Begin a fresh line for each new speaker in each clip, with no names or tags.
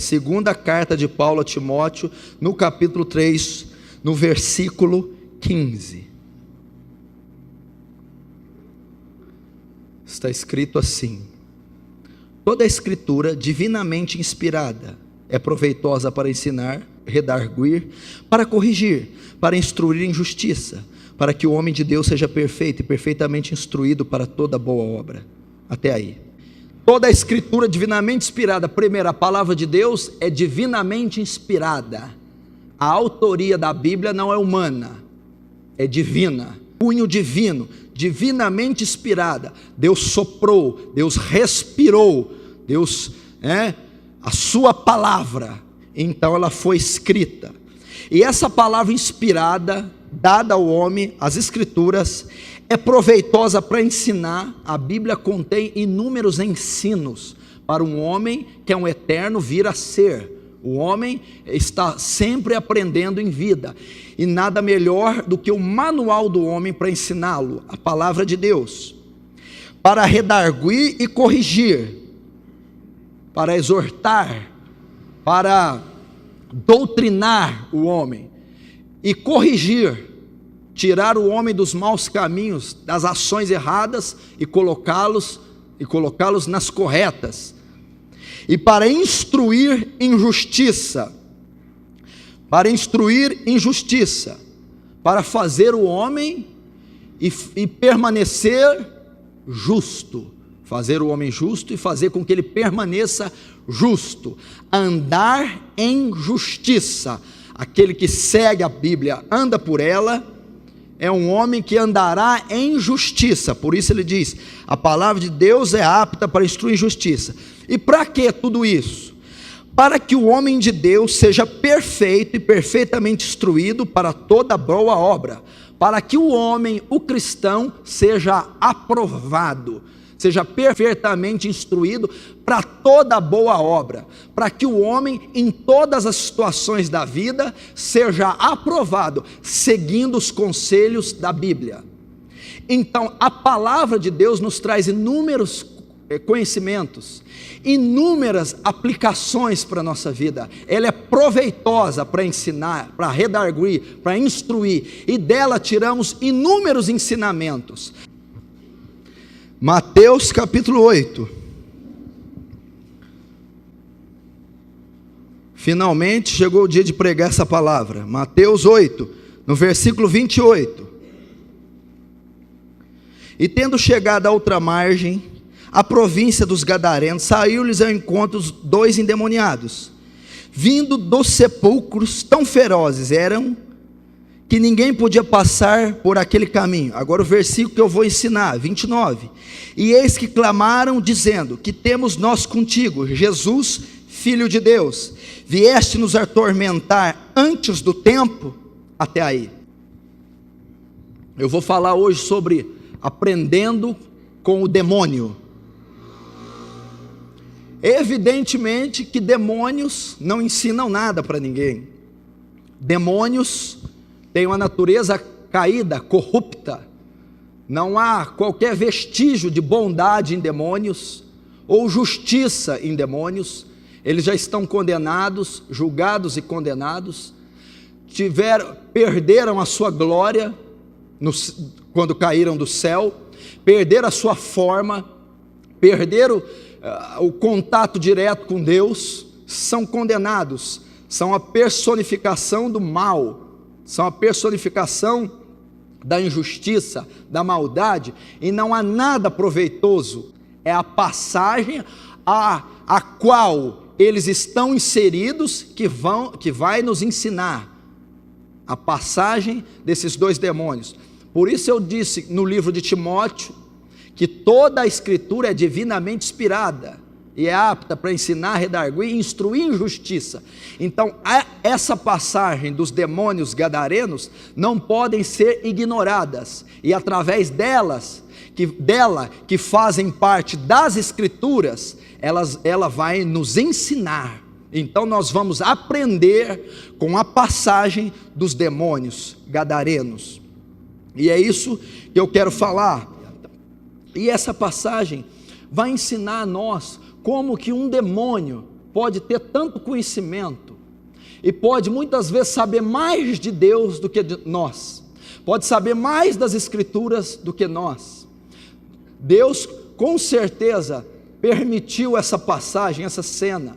segunda carta de Paulo a Timóteo, no capítulo 3, no versículo 15. Está escrito assim: toda a escritura divinamente inspirada é proveitosa para ensinar, redarguir, para corrigir, para instruir em justiça, para que o homem de Deus seja perfeito e perfeitamente instruído para toda boa obra. Até aí. Toda a escritura divinamente inspirada. Primeiro, a palavra de Deus é divinamente inspirada. A autoria da Bíblia não é humana, é divina. Cunho divino, divinamente inspirada. Deus soprou, Deus respirou, Deus, a sua palavra, então ela foi escrita. E essa palavra inspirada, dada ao homem, as escrituras, é proveitosa para ensinar. A Bíblia contém inúmeros ensinos para um homem que é um eterno vir a ser. O homem está sempre aprendendo em vida, e nada melhor do que o manual do homem para ensiná-lo, a palavra de Deus, para redarguir e corrigir, para exortar, para doutrinar o homem e corrigir, tirar o homem dos maus caminhos, das ações erradas e colocá-los nas corretas, e para instruir em justiça, para fazer o homem e permanecer justo, fazer o homem justo e fazer com que ele permaneça justo, andar em justiça. Aquele que segue a Bíblia, anda por ela, é um homem que andará em justiça. Por isso ele diz, a palavra de Deus é apta para instruir em justiça. E para que tudo isso? Para que o homem de Deus seja perfeito e perfeitamente instruído para toda boa obra, para que o homem, o cristão, seja aprovado, seja perfeitamente instruído para toda boa obra, para que o homem, em todas as situações da vida, seja aprovado, seguindo os conselhos da Bíblia. Então, a palavra de Deus nos traz inúmeros conhecimentos, inúmeras aplicações para a nossa vida. Ela é proveitosa para ensinar, para redarguir, para instruir, e dela tiramos inúmeros ensinamentos. Mateus capítulo 8. Finalmente chegou o dia de pregar essa palavra. Mateus 8, no versículo 28. E tendo chegado à outra margem, a província dos Gadarenos, saiu-lhes ao encontro os 2 endemoniados, vindo dos sepulcros, tão ferozes eram, que ninguém podia passar por aquele caminho. Agora o versículo que eu vou ensinar, 29. E eis que clamaram, dizendo, que temos nós contigo, Jesus, Filho de Deus, vieste nos atormentar antes do tempo? Até aí. Eu vou falar hoje sobre aprendendo com o demônio. Evidentemente que demônios não ensinam nada para ninguém. Demônios têm uma natureza caída, corrupta. Não há qualquer vestígio de bondade em demônios, ou justiça em demônios. Eles já estão condenados, julgados e condenados. Perderam a sua glória quando caíram do céu, perderam a sua forma, perderam o contato direto com Deus, são condenados, são a personificação do mal, são a personificação da injustiça, da maldade, e não há nada proveitoso. É a passagem a qual eles estão inseridos que vai nos ensinar a passagem desses 2 demônios. Por isso eu disse no livro de Timóteo que toda a escritura é divinamente inspirada e é apta para ensinar, redarguir e instruir em justiça. Então essa passagem dos demônios gadarenos não podem ser ignoradas, e através dela que fazem parte das escrituras, ela vai nos ensinar. Então nós vamos aprender com a passagem dos demônios gadarenos, e é isso que eu quero falar. E essa passagem vai ensinar a nós como que um demônio pode ter tanto conhecimento e pode muitas vezes saber mais de Deus do que de nós, pode saber mais das Escrituras do que nós. Deus com certeza permitiu essa passagem, essa cena,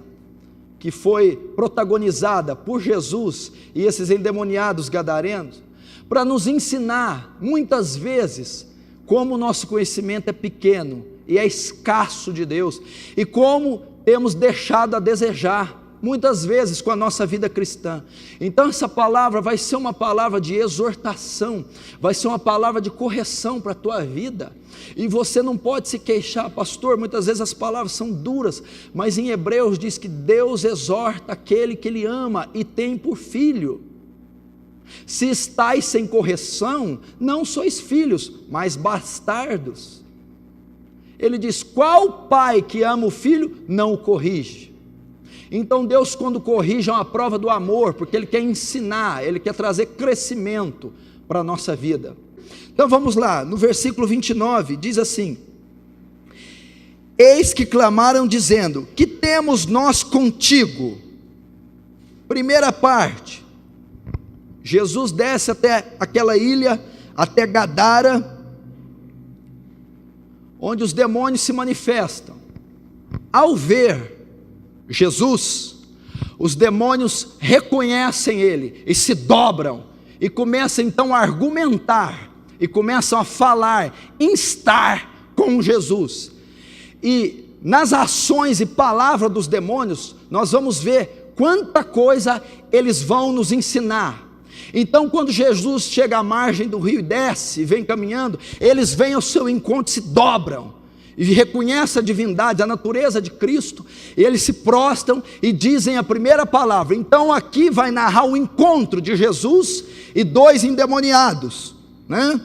que foi protagonizada por Jesus e esses endemoniados gadarenos, para nos ensinar, muitas vezes, como o nosso conhecimento é pequeno e é escasso de Deus, e como temos deixado a desejar, muitas vezes, com a nossa vida cristã. Então essa palavra vai ser uma palavra de exortação, vai ser uma palavra de correção para a tua vida, e você não pode se queixar, pastor, muitas vezes as palavras são duras, mas em Hebreus diz que Deus exorta aquele que Ele ama e tem por filho. Se estáis sem correção, não sois filhos, mas bastardos. Ele diz, qual pai que ama o filho não o corrige? Então Deus, quando corrige, é uma prova do amor, porque Ele quer ensinar, Ele quer trazer crescimento para a nossa vida. Então vamos lá, no versículo 29, diz assim: eis que clamaram dizendo, que temos nós contigo? Primeira parte, Jesus desce até aquela ilha, até Gadara, onde os demônios se manifestam. Ao ver Jesus, os demônios reconhecem Ele e se dobram, e começam então a argumentar, e começam a falar, instar com Jesus. E nas ações e palavras dos demônios, nós vamos ver quanta coisa eles vão nos ensinar. Então quando Jesus chega à margem do rio e desce, e vem caminhando, eles vêm ao seu encontro, se dobram, e reconhecem a divindade, a natureza de Cristo, e eles se prostram e dizem a primeira palavra. Então aqui vai narrar o encontro de Jesus e dois endemoniados, né?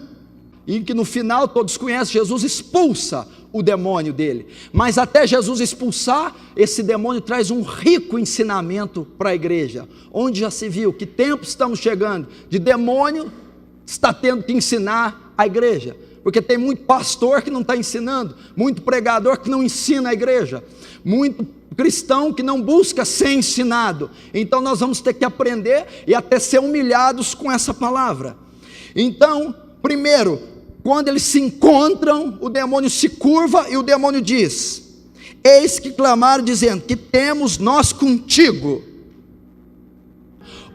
E que no final todos conhecem, Jesus expulsa o demônio dele, mas até Jesus expulsar, esse demônio traz um rico ensinamento para a igreja, onde já se viu que tempo estamos chegando, de demônio está tendo que ensinar a igreja, porque tem muito pastor que não está ensinando, muito pregador que não ensina a igreja, muito cristão que não busca ser ensinado. Então nós vamos ter que aprender e até ser humilhados com essa palavra. Então, primeiro, quando eles se encontram, o demônio se curva e o demônio diz: eis que clamaram dizendo, que temos nós contigo.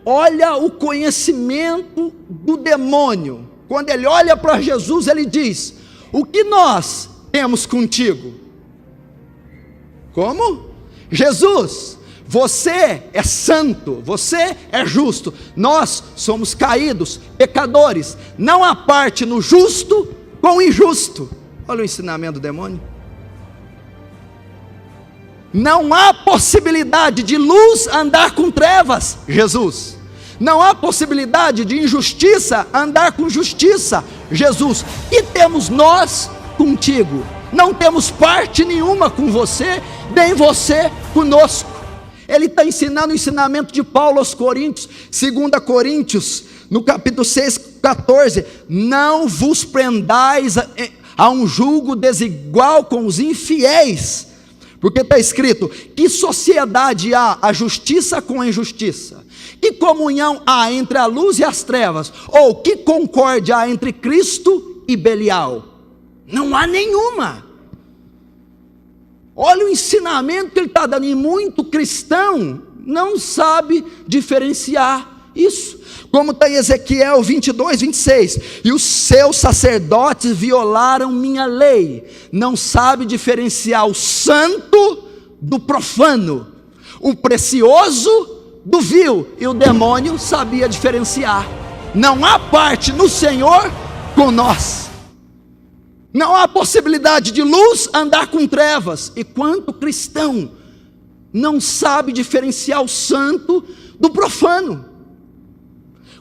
Olha o conhecimento do demônio. Quando ele olha para Jesus, ele diz: o que nós temos contigo? Como? Jesus, você é santo, você é justo, nós somos caídos, pecadores, não há parte no justo com o injusto. Olha o ensinamento do demônio. Não há possibilidade de luz andar com trevas, Jesus. Não há possibilidade de injustiça andar com justiça, Jesus. E temos nós contigo, não temos parte nenhuma com você, nem você conosco. Ele está ensinando o ensinamento de Paulo aos Coríntios, 2 Coríntios, no capítulo 6, 14, não vos prendais a um julgo desigual com os infiéis, porque está escrito, que sociedade há a justiça com a injustiça? Que comunhão há entre a luz e as trevas? Ou que concórdia há entre Cristo e Belial? Não há nenhuma. Olha o ensinamento que ele está dando, e muito cristão não sabe diferenciar isso. Como está em Ezequiel 22, 26, e os seus sacerdotes violaram minha lei, não sabe diferenciar o santo do profano, o precioso do vil, e o demônio sabia diferenciar. Não há parte no Senhor com nós. Não há possibilidade de luz andar com trevas. E quanto cristão não sabe diferenciar o santo do profano?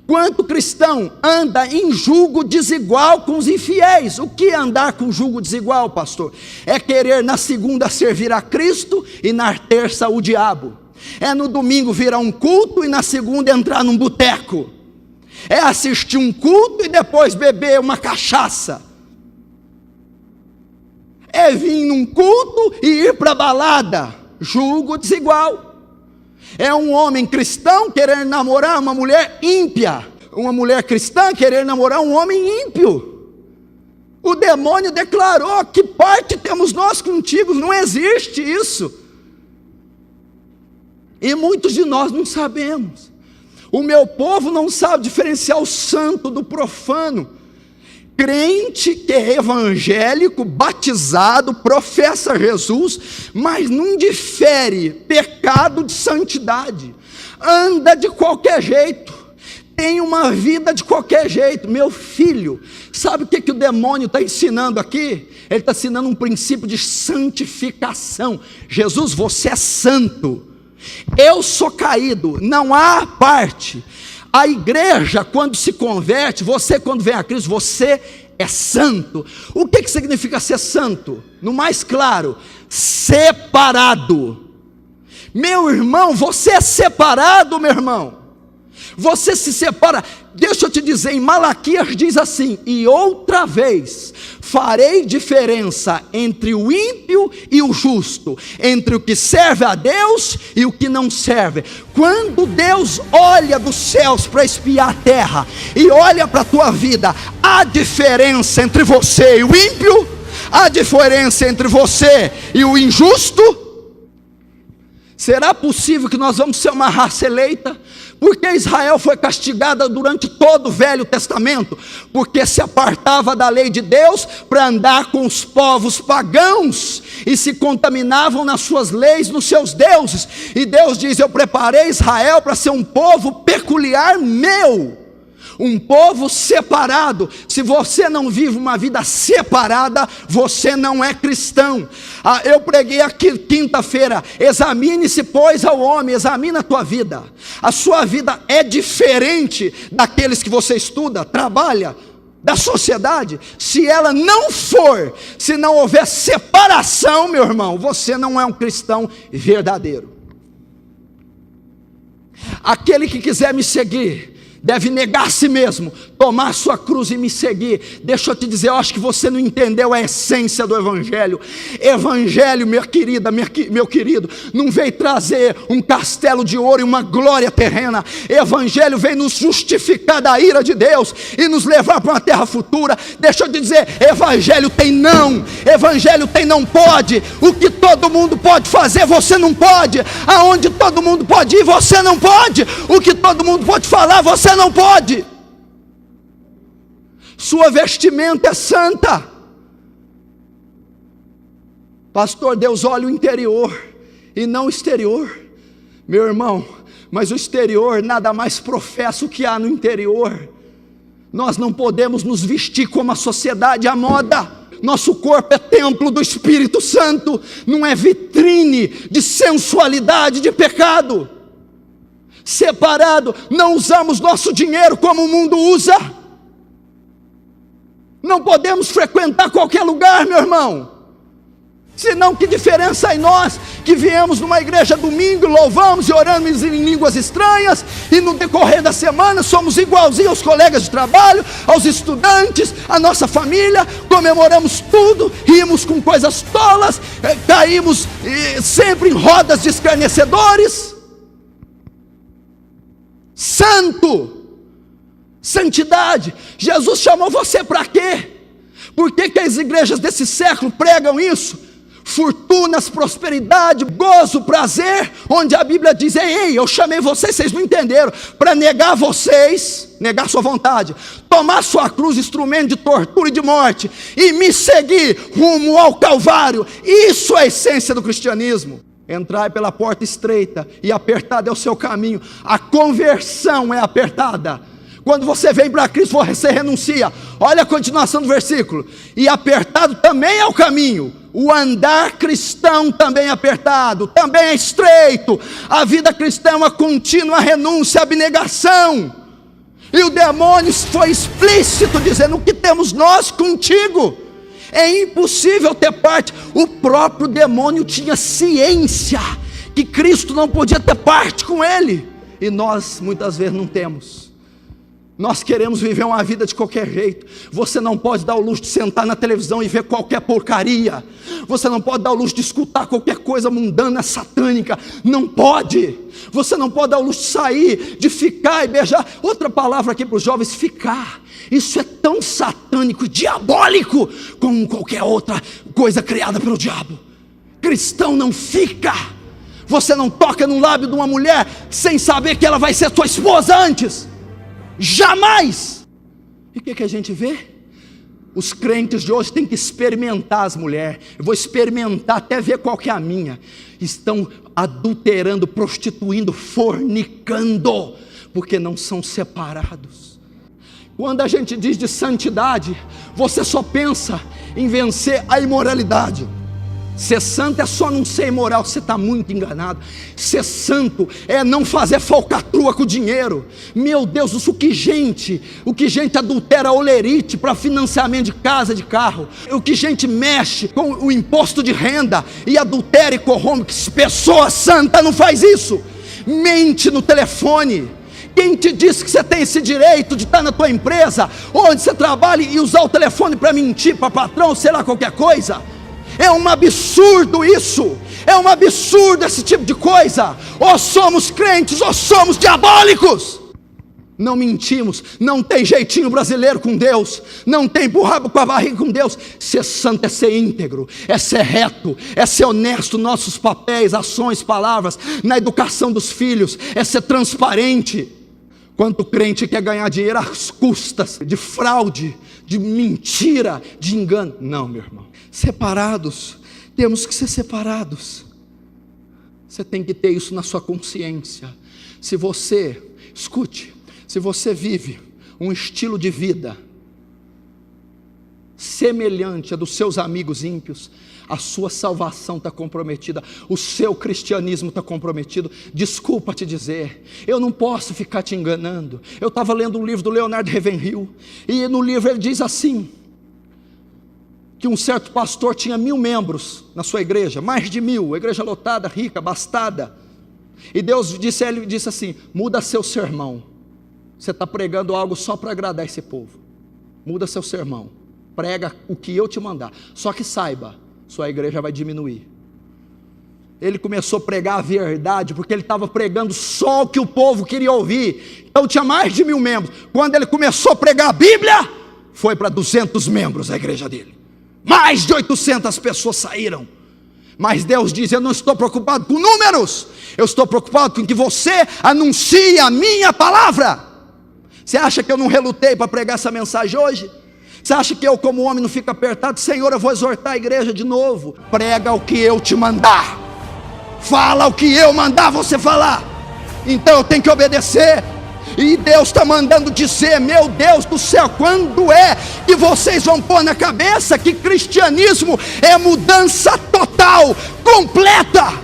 Quanto cristão anda em julgo desigual com os infiéis? O que é andar com julgo desigual, pastor? É querer na segunda servir a Cristo e na terça o diabo. É no domingo vir a um culto e na segunda entrar num boteco. É assistir um culto e depois beber uma cachaça. É vir num culto e ir para a balada. Julgo desigual. É um homem cristão querer namorar uma mulher ímpia. Uma mulher cristã querer namorar um homem ímpio. O demônio declarou: que parte temos nós contigo? Não existe isso. E muitos de nós não sabemos. O meu povo não sabe diferenciar o santo do profano. Crente que é evangélico, batizado, professa Jesus, mas não difere pecado de santidade. Anda de qualquer jeito, tem uma vida de qualquer jeito. Meu filho, sabe o que o demônio está ensinando aqui? Ele está ensinando um princípio de santificação. Jesus, você é santo. Eu sou caído, não há parte. A igreja, quando se converte, você quando vem a Cristo, você é santo. O que significa ser santo? No mais claro, separado. Meu irmão, você é separado, meu irmão. Você se separa. Deixa eu te dizer, em Malaquias diz assim: e outra vez farei diferença entre o ímpio e o justo, entre o que serve a Deus e o que não serve. Quando Deus olha dos céus para espiar a terra e olha para a tua vida, há diferença entre você e o ímpio? Há diferença entre você e o injusto? Será possível que nós vamos ser uma raça eleita? Porque Israel foi castigada durante todo o Velho Testamento, porque se apartava da lei de Deus para andar com os povos pagãos, e se contaminavam nas suas leis, nos seus deuses. E Deus diz: eu preparei Israel para ser um povo peculiar meu, um povo separado. Se você não vive uma vida separada, você não é cristão. Eu preguei aqui quinta-feira: examine-se pois ao homem, examina a tua vida. A sua vida é diferente daqueles que você estuda, trabalha, da sociedade. Se ela não for, se não houver separação, meu irmão, você não é um cristão verdadeiro. Aquele que quiser me seguir deve negar a si mesmo, tomar sua cruz e me seguir. Deixa eu te dizer, eu acho que você não entendeu a essência do Evangelho. Evangelho, minha querida, meu querido, não veio trazer um castelo de ouro e uma glória terrena. Evangelho veio nos justificar da ira de Deus e nos levar para uma terra futura. Deixa eu te dizer, Evangelho tem não, Evangelho tem não pode. O que todo mundo pode fazer, você não pode. Aonde todo mundo pode ir, você não pode. O que todo mundo pode falar, você não pode. Sua vestimenta é santa. Pastor, Deus olha o interior e não o exterior. Meu irmão, mas o exterior nada mais professa o que há no interior. Nós não podemos nos vestir como a sociedade, a moda. Nosso corpo é templo do Espírito Santo, não é vitrine de sensualidade, de pecado. Separado, não usamos nosso dinheiro como o mundo usa. Não podemos frequentar qualquer lugar, meu irmão. Senão, que diferença em nós que viemos numa igreja domingo, louvamos e oramos em línguas estranhas, e no decorrer da semana somos igualzinhos aos colegas de trabalho, aos estudantes, à nossa família, comemoramos tudo, rimos com coisas tolas, caímos sempre em rodas de escarnecedores. Santo, santidade. Jesus chamou você para quê? Por que as igrejas desse século pregam isso? Fortunas, prosperidade, gozo, prazer, onde a Bíblia diz: ei, eu chamei vocês, vocês não entenderam, para negar vocês, negar sua vontade, tomar sua cruz, instrumento de tortura e de morte, e me seguir rumo ao Calvário. Isso é a essência do cristianismo. Entrai pela porta estreita, e apertado é o seu caminho. A conversão é apertada. Quando você vem para Cristo, você renuncia. Olha a continuação do versículo: e apertado também é o caminho. O andar cristão também é apertado, também é estreito. A vida cristã é uma contínua renúncia, abnegação. E o demônio foi explícito, dizendo: o que temos nós contigo? É impossível ter parte. O próprio demônio tinha ciência que Cristo não podia ter parte com ele, e nós muitas vezes não temos. Nós queremos viver uma vida de qualquer jeito. Você não pode dar o luxo de sentar na televisão e ver qualquer porcaria. Você não pode dar o luxo de escutar qualquer coisa mundana, satânica. Não pode. Você não pode dar o luxo de sair, de ficar e beijar. Outra palavra aqui para os jovens: ficar. Isso é tão satânico e diabólico como qualquer outra coisa criada pelo diabo. Cristão não fica. Você não toca no lábio de uma mulher sem saber que ela vai ser tua esposa antes. Jamais. E o que a gente vê? Os crentes de hoje têm que experimentar as mulheres. Eu vou experimentar até ver qual que é a minha. Estão adulterando, prostituindo, fornicando, porque não são separados. Quando a gente diz de santidade, você só pensa em vencer a imoralidade. Ser santo é só não ser imoral. Você está muito enganado. Ser santo é não fazer falcatrua com o dinheiro. Meu Deus, o que gente adultera olerite para financiamento de casa, de carro. O que gente mexe com o imposto de renda e adultera e corrompe. Que pessoa santa não faz isso. Mente no telefone. Quem te disse que você tem esse direito de estar na tua empresa, onde você trabalha, e usar o telefone para mentir para patrão, sei lá, qualquer coisa? É um absurdo isso. É um absurdo esse tipo de coisa. Ou somos crentes ou somos diabólicos. Não mentimos. Não tem jeitinho brasileiro com Deus. Não tem burrabo com a barriga com Deus. Ser santo é ser íntegro, é ser reto, é ser honesto. Nossos papéis, ações, palavras, na educação dos filhos, é ser transparente. Quanto crente quer ganhar dinheiro às custas de fraude, de mentira, de engano. Não, meu irmão. Separados, temos que ser separados. Você tem que ter isso na sua consciência. Se você, escute, se você vive um estilo de vida semelhante a dos seus amigos ímpios, a sua salvação está comprometida, o seu cristianismo está comprometido. Desculpa te dizer, eu não posso ficar te enganando. Eu estava lendo um livro do Leonard Ravenhill, e no livro ele diz assim, que um certo pastor tinha 1000 membros na sua igreja, mais de 1000, igreja lotada, rica, bastada, e Deus disse a ele, disse assim: muda seu sermão, você está pregando algo só para agradar esse povo, muda seu sermão, prega o que eu te mandar, só que saiba, sua igreja vai diminuir. Ele começou a pregar a verdade, porque ele estava pregando só o que o povo queria ouvir. Então tinha mais de 1000 membros. Quando ele começou a pregar a Bíblia, foi para 200 membros a igreja dele. Mais de 800 pessoas saíram. Mas Deus diz: eu não estou preocupado com números, eu estou preocupado com que você anuncie a minha palavra. Você acha que eu não relutei para pregar essa mensagem hoje? Você acha que eu, como homem, não fico apertado? Senhor, eu vou exortar a igreja de novo. Prega o que eu te mandar, fala o que eu mandar você falar. Então eu tenho que obedecer. E Deus está mandando dizer: meu Deus do céu, quando é que vocês vão pôr na cabeça que cristianismo é mudança total, completa?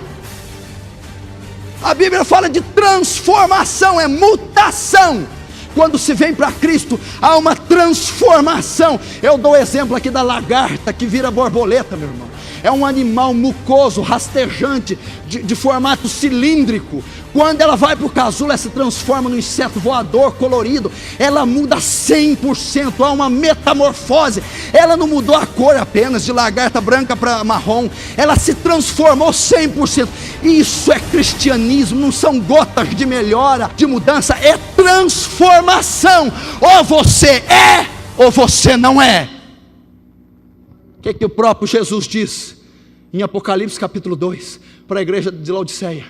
A Bíblia fala de transformação, é mutação. Quando se vem para Cristo, há uma transformação. Eu dou o exemplo aqui da lagarta que vira borboleta, meu irmão. É um animal mucoso, rastejante, de formato cilíndrico. Quando ela vai para o casulo, ela se transforma num inseto voador colorido. Ela muda 100%, há uma metamorfose. Ela não mudou a cor apenas, de lagarta branca para marrom. Ela se transformou 100%. Isso é cristianismo, não são gotas de melhora, de mudança, é transformação. Ou você é, ou você não é. O que o próprio Jesus diz em Apocalipse capítulo 2 para a igreja de Laodiceia?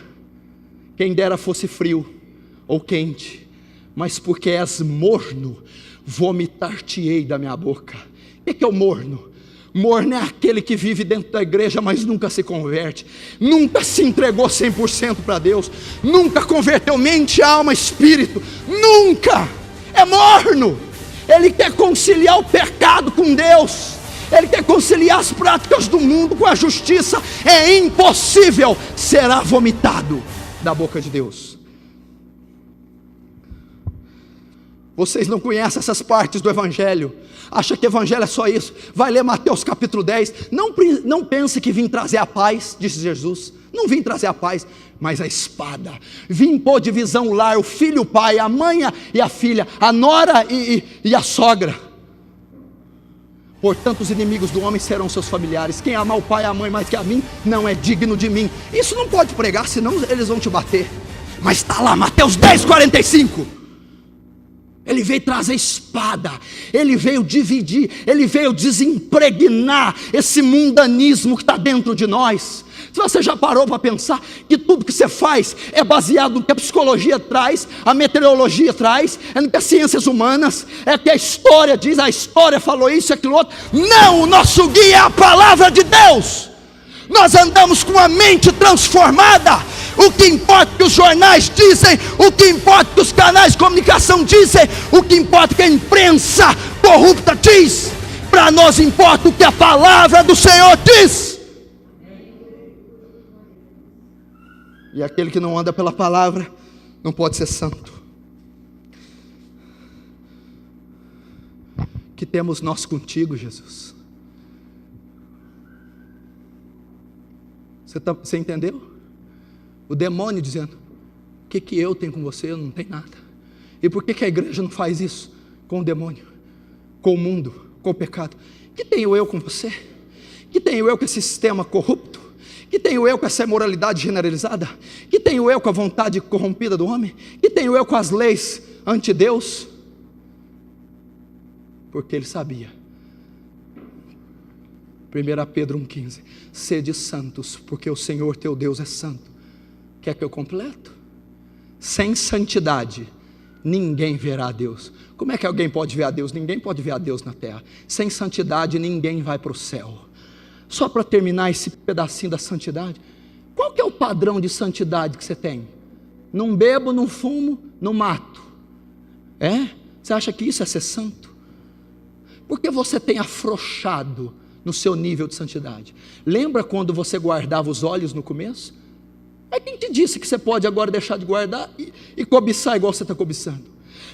Quem dera fosse frio ou quente, mas porque és morno, vomitar-te-ei da minha boca. O que é o morno? Morno é aquele que vive dentro da igreja, mas nunca se converte, nunca se entregou 100% para Deus, nunca converteu mente, alma, espírito, nunca. É morno. Ele quer conciliar o pecado com Deus, ele quer conciliar as práticas do mundo com a justiça. É impossível, será vomitado da boca de Deus. Vocês não conhecem essas partes do Evangelho. Acha que Evangelho é só isso. Vai ler Mateus capítulo 10. Não pense que vim trazer a paz, disse Jesus. Não vim trazer a paz, mas a espada. Vim pôr divisão no lar, o filho e o pai, a mãe e a filha, a nora e a sogra. Portanto, os inimigos do homem serão seus familiares. Quem amar o pai e a mãe mais que a mim, não é digno de mim. Isso não pode pregar, senão eles vão te bater. Mas está lá, Mateus 10, 45. Ele veio trazer espada, ele veio dividir, ele veio desimpregnar esse mundanismo que está dentro de nós. Se você já parou para pensar que tudo que você faz é baseado no que a psicologia traz, a meteorologia traz, é no que as ciências humanas, é o que a história diz, a história falou isso e aquilo outro. Não, o nosso guia é a palavra de Deus. Nós andamos com a mente transformada. O que importa que os jornais dizem, o que importa que os canais de comunicação dizem, o que importa que a imprensa corrupta diz. Para nós importa o que a palavra do Senhor diz. E aquele que não anda pela palavra não pode ser santo. Que temos nós contigo, Jesus? Você entendeu? O demônio dizendo: o que eu tenho com você? Eu não tenho nada. E por que a igreja não faz isso com o demônio, com o mundo, com o pecado? Que tenho eu com você? Que tenho eu com esse sistema corrupto? Que tenho eu com essa imoralidade generalizada? Que tenho eu com a vontade corrompida do homem? Que tenho eu com as leis anti-Deus? Porque ele sabia. 1 Pedro 1,15: sede santos, porque o Senhor teu Deus é santo. Quer que eu completo? Sem santidade ninguém verá a Deus. Como é que alguém pode ver a Deus? Ninguém pode ver a Deus na terra. Sem santidade ninguém vai para o céu. Só para terminar esse pedacinho da santidade, qual que é o padrão de santidade que você tem? Não bebo, não fumo, não mato. Você acha que isso é ser santo? Porque você tem afrouxado no seu nível de santidade. Lembra quando você guardava os olhos no começo? Quem te disse que você pode agora deixar de guardar e cobiçar igual você está cobiçando?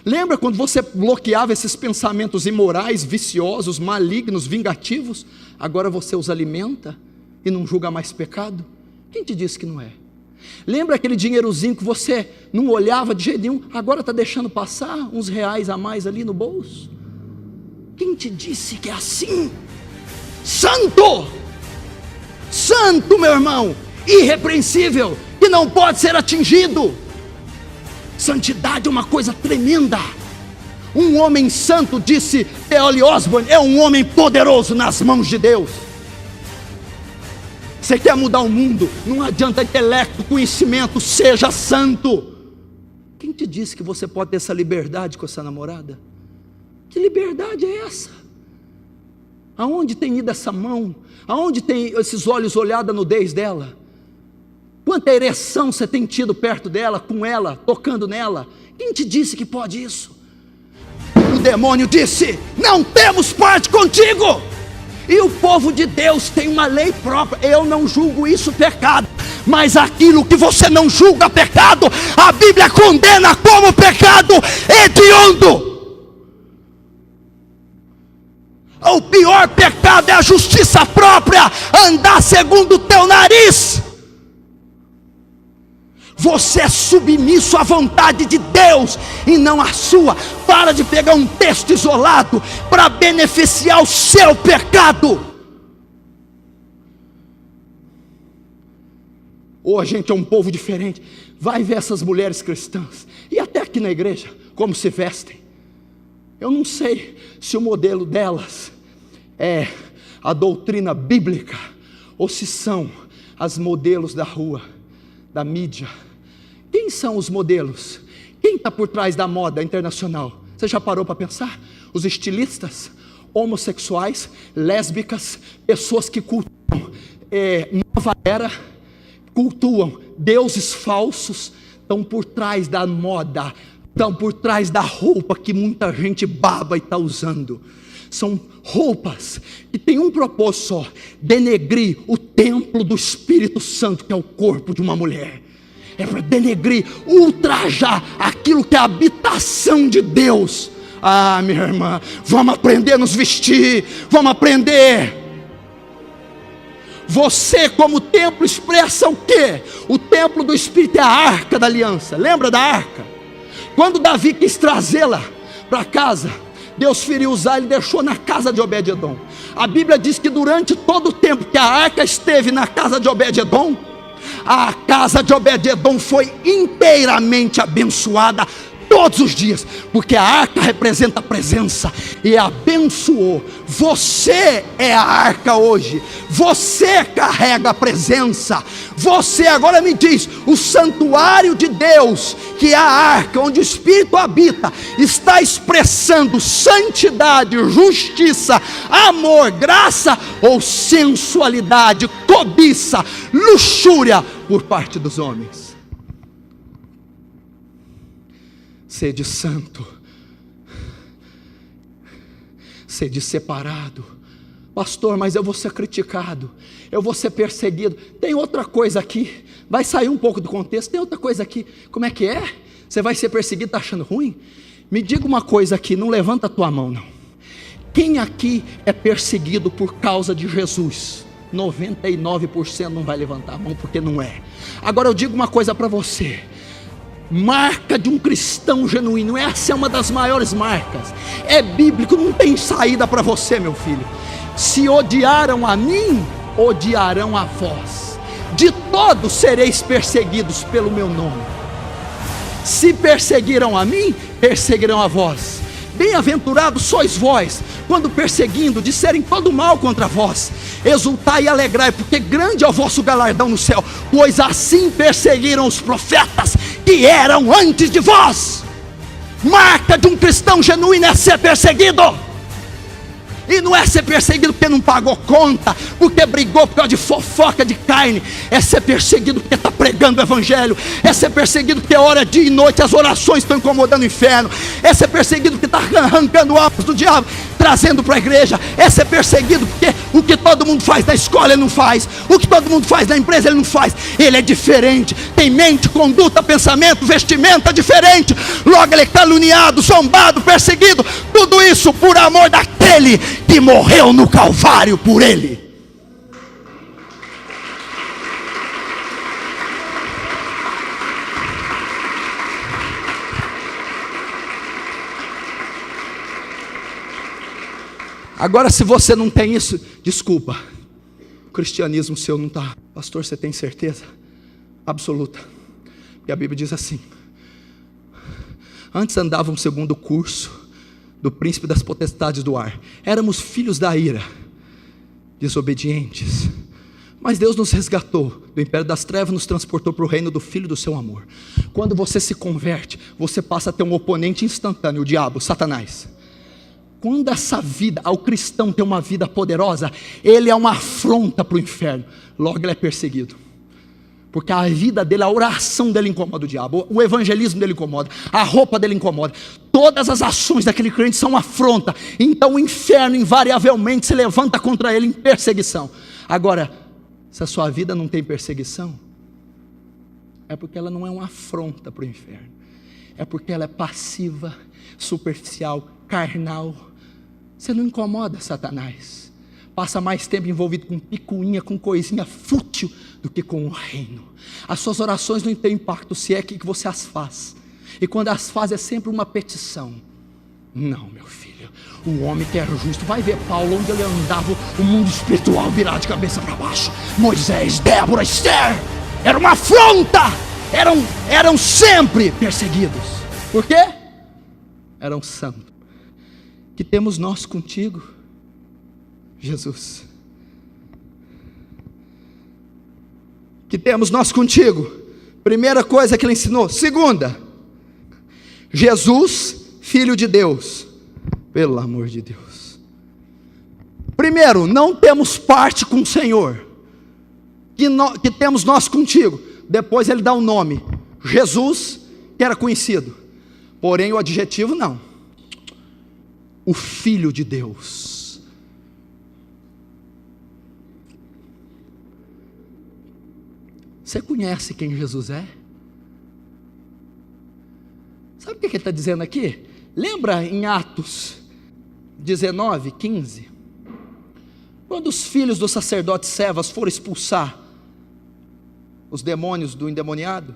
Lembra quando você bloqueava esses pensamentos imorais, viciosos, malignos, vingativos? Agora você os alimenta e não julga mais pecado? Quem te disse que não é? Lembra aquele dinheirozinho que você não olhava de jeito nenhum, agora está deixando passar uns reais a mais ali no bolso? Quem te disse que é assim? Santo! Santo, meu irmão! Irrepreensível, que não pode ser atingido. Santidade é uma coisa tremenda. Um homem santo, disse T.L. Osborne, é um homem poderoso nas mãos de Deus. Você quer mudar o mundo? Não adianta intelecto, conhecimento, seja santo. Quem te disse que você pode ter essa liberdade com essa namorada? Que liberdade é essa? Aonde tem ido essa mão? Aonde tem esses olhos olhado a nudez dela? Quanta ereção você tem tido perto dela, com ela, tocando nela? Quem te disse que pode isso? O demônio disse: não temos parte contigo. E o povo de Deus tem uma lei própria. Eu não julgo isso pecado, mas aquilo que você não julga pecado, a Bíblia condena como pecado hediondo. O pior pecado é a justiça própria, andar segundo o teu nariz. Você é submisso à vontade de Deus e não à sua. Para de pegar um texto isolado para beneficiar o seu pecado. Ou a gente é um povo diferente. Vai ver essas mulheres cristãs, e até aqui na igreja, como se vestem. Eu não sei se o modelo delas é a doutrina bíblica, ou se são as modelos da rua, da mídia. Quem são os modelos? Quem está por trás da moda internacional? Você já parou para pensar? Os estilistas, homossexuais, lésbicas, pessoas que cultuam nova era, cultuam deuses falsos, estão por trás da moda, estão por trás da roupa que muita gente baba e está usando. São roupas que têm um propósito só: denegrir o templo do Espírito Santo, que é o corpo de uma mulher. é para denegrir, ultrajar aquilo que é a habitação de Deus. Ah, minha irmã, vamos aprender a nos vestir, vamos aprender. Você como templo expressa o quê? O templo do Espírito é a arca da aliança. Lembra da arca? Quando Davi quis trazê-la para casa, Deus feriu Uzá, ele deixou na casa de Obed-edom. A Bíblia diz que durante todo o tempo que a arca esteve na casa de Obed-edom, a casa de Obed-edom foi inteiramente abençoada todos os dias, porque a arca representa a presença e abençoou. Você é a arca hoje, você carrega a presença. Você agora me diz, o santuário de Deus, que é a arca onde o Espírito habita, está expressando santidade, justiça, amor, graça ou sensualidade, cobiça, luxúria por parte dos homens? Sede santo, sede separado. Pastor, mas eu vou ser criticado, eu vou ser perseguido. Tem outra coisa aqui, vai sair um pouco do contexto. Tem outra coisa aqui, como é que é? Você vai ser perseguido, está achando ruim? Me diga uma coisa aqui, não levanta a tua mão não. Quem aqui é perseguido por causa de Jesus? 99% não vai levantar a mão, porque não é. Agora eu digo uma coisa para você, marca de um cristão genuíno, essa é uma das maiores marcas, é bíblico, não tem saída para você, meu filho. Se odiaram a mim, odiarão a vós, de todos sereis perseguidos pelo meu nome. Se perseguiram a mim, perseguirão a vós. Bem-aventurados sois vós, quando perseguindo, disserem todo mal contra vós. Exultai e alegrai, porque grande é o vosso galardão no céu, pois assim perseguiram os profetas que eram antes de vós. Marca de um cristão genuíno é ser perseguido. E não é ser perseguido porque não pagou conta, porque brigou por causa de fofoca de carne. É ser perseguido porque está pregando o evangelho. É ser perseguido porque hora, dia e noite as orações estão incomodando o inferno. É ser perseguido porque está arrancando almas do diabo, trazendo para a igreja. É ser perseguido porque o que todo mundo faz na escola ele não faz, o que todo mundo faz na empresa ele não faz. Ele é diferente, tem mente, conduta, pensamento, vestimenta diferente. Logo ele é caluniado, zombado, perseguido. Tudo isso por amor daquele que morreu no Calvário por ele. Agora, se você não tem isso, desculpa, o cristianismo seu não está. Pastor, você tem certeza absoluta? Porque a Bíblia diz assim: antes andávamos segundo o curso do príncipe das potestades do ar, éramos filhos da ira, desobedientes, mas Deus nos resgatou do império das trevas, nos transportou para o reino do Filho do seu amor. Quando você se converte, você passa a ter um oponente instantâneo, o diabo, Satanás. Quando essa vida, ao cristão ter uma vida poderosa, ele é uma afronta para o inferno, logo ele é perseguido. Porque a vida dele, a oração dele incomoda o diabo, o evangelismo dele incomoda, a roupa dele incomoda, todas as ações daquele crente são afronta. Então o inferno invariavelmente se levanta contra ele em perseguição. Agora, se a sua vida não tem perseguição, é porque ela não é uma afronta para o inferno, é porque ela é passiva, superficial, carnal. Você não incomoda Satanás, passa mais tempo envolvido com picuinha, com coisinha fútil, do que com o reino. As suas orações não têm impacto se é que você as faz, e quando as faz é sempre uma petição. Não, meu filho, o homem que é justo, vai ver Paulo, onde ele andava, o mundo espiritual virado de cabeça para baixo. Moisés, Débora, Esther, era uma afronta, eram sempre perseguidos. Por quê? Eram santos. Que temos nós contigo, Jesus? Que temos nós contigo? Primeira coisa que ele ensinou. Segunda, Jesus, Filho de Deus. Pelo amor de Deus. Primeiro, não temos parte com o Senhor, que temos nós contigo. Depois ele dá o nome, Jesus, que era conhecido, porém o adjetivo não. O Filho de Deus. Você conhece quem Jesus é? que ele está dizendo aqui? Lembra em Atos 19, 15? Quando os filhos do sacerdote Cefas foram expulsar os demônios do endemoniado,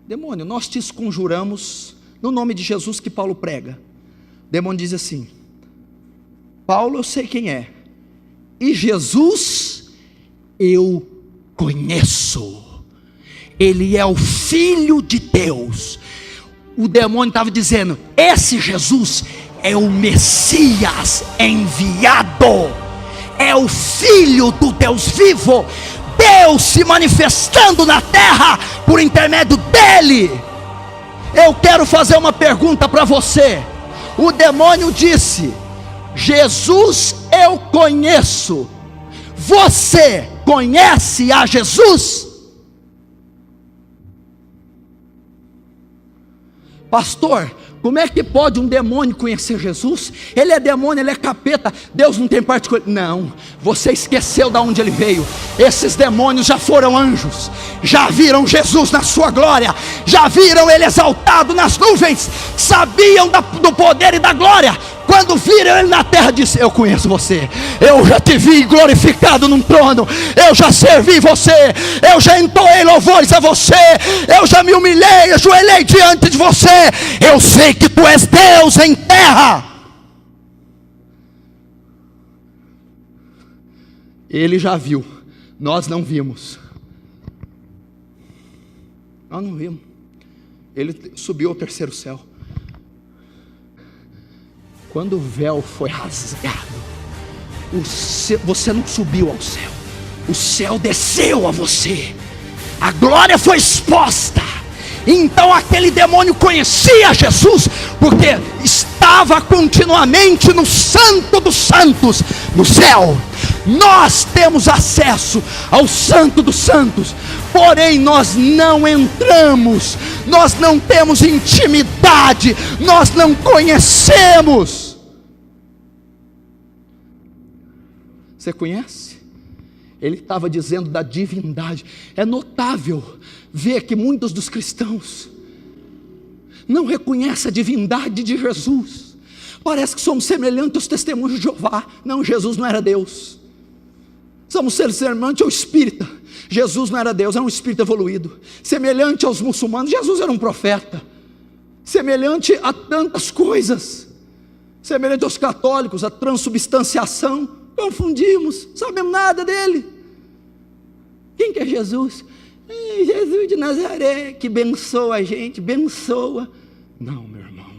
demônio, nós te conjuramos no nome de Jesus que Paulo prega. O demônio diz assim: Paulo eu sei quem é, e Jesus eu conheço, ele é o Filho de Deus. O demônio estava dizendo: esse Jesus é o Messias enviado, é o Filho do Deus vivo, Deus se manifestando na terra por intermédio dele. Eu quero fazer uma pergunta para você. O demônio disse: Jesus eu conheço. Você conhece a Jesus? Pastor, como é que pode um demônio conhecer Jesus? Ele é demônio, ele é capeta, Deus não tem parte com ele. Não, você esqueceu de onde ele veio. Esses demônios já foram anjos, já viram Jesus na sua glória, já viram ele exaltado nas nuvens, sabiam do poder e da glória. Quando viram ele na terra, disse: eu conheço você, eu já te vi glorificado num trono, eu já servi você, eu já entoei louvores a você, eu já me humilhei, ajoelhei diante de você, eu sei que tu és Deus em terra. Ele já viu, nós não vimos. Nós não vimos. Ele subiu ao terceiro céu. Quando o véu foi rasgado, você não subiu ao céu, o céu desceu a você, a glória foi exposta. Então aquele demônio conhecia Jesus, porque estava continuamente no Santo dos Santos, no céu. Nós temos acesso ao Santo dos Santos, porém nós não entramos, nós não temos intimidade, nós não conhecemos. Você conhece? Ele estava dizendo da divindade. É notável ver que muitos dos cristãos não reconhecem a divindade de Jesus. Parece que somos semelhantes aos testemunhos de Jeová. Não, Jesus não era Deus. Somos semelhantes ao espírita. Jesus não era Deus, era um espírito evoluído. Semelhante aos muçulmanos, Jesus era um profeta. Semelhante a tantas coisas. Semelhante aos católicos, a transubstanciação. Confundimos, não sabemos nada dele. Quem que é Jesus? Jesus de Nazaré, que bençoa a gente, bençoa. Não, meu irmão,